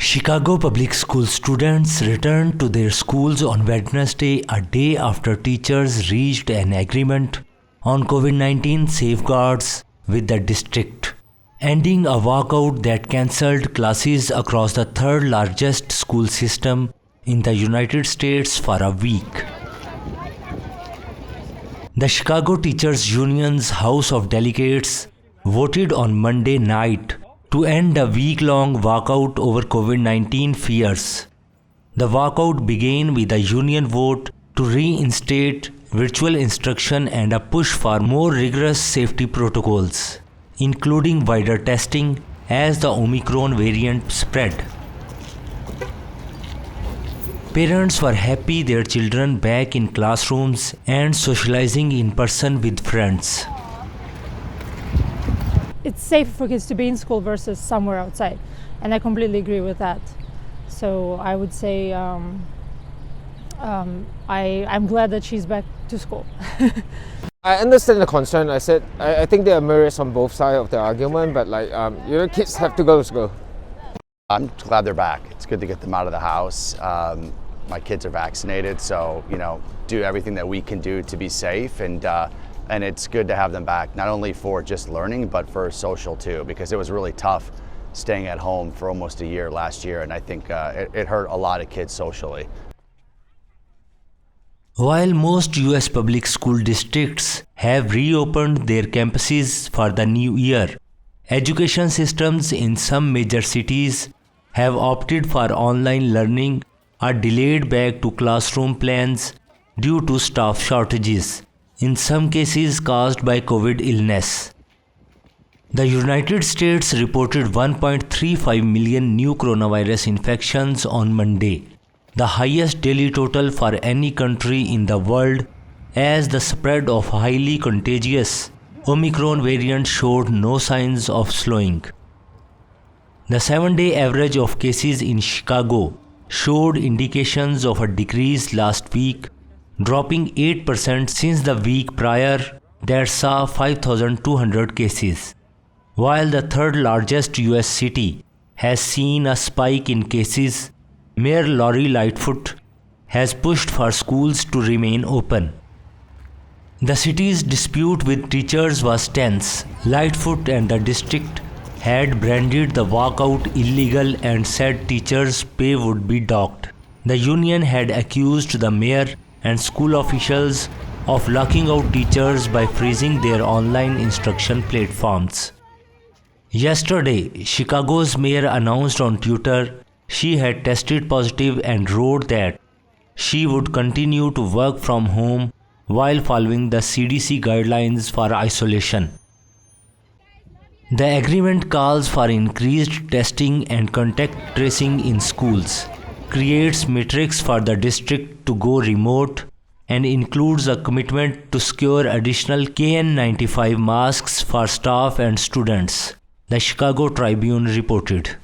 Chicago public school students returned to their schools on Wednesday, a day after teachers reached an agreement on COVID-19 safeguards with the district, ending a walkout that cancelled classes across the third largest school system in the United States for a week. The Chicago Teachers Union's House of Delegates voted on Monday night to end a week-long walkout over COVID-19 fears. The walkout began with a union vote to reinstate virtual instruction and a push for more rigorous safety protocols, including wider testing as the Omicron variant spread. Parents were happy their children back in classrooms and socializing in person with friends. It's safer for kids to be in school versus somewhere outside, and I completely agree with that. So I would say I'm glad that she's back to school. I understand the concern. I think there are merits on both sides of the argument, but kids have to go to school. I'm glad they're back. It's good to get them out of the house. My kids are vaccinated, so do everything that we can do to be safe, and it's good to have them back, not only for just learning, but for social too, because it was really tough staying at home for almost a year last year, and I think it hurt a lot of kids socially. While most US public school districts have reopened their campuses for the new year, education systems in some major cities have opted for online learning or delayed back to classroom plans due to staff shortages, in some cases caused by COVID illness. The United States reported 1.35 million new coronavirus infections on Monday, the highest daily total for any country in the world, as the spread of highly contagious Omicron variant showed no signs of slowing. The 7-day average of cases in Chicago showed indications of a decrease last week, dropping 8% since the week prior that saw 5,200 cases, while the third largest US city has seen a spike in cases. Mayor Lori Lightfoot has pushed for schools to remain open. The city's dispute with teachers was tense. Lightfoot and the district had branded the walkout illegal and said teachers' pay would be docked. The union had accused the mayor and school officials of locking out teachers by freezing their online instruction platforms. Yesterday, Chicago's mayor announced on Twitter she had tested positive and wrote that she would continue to work from home while following the CDC guidelines for isolation. The agreement calls for increased testing and contact tracing in schools, creates metrics for the district to go remote, and includes a commitment to secure additional KN95 masks for staff and students, the Chicago Tribune reported.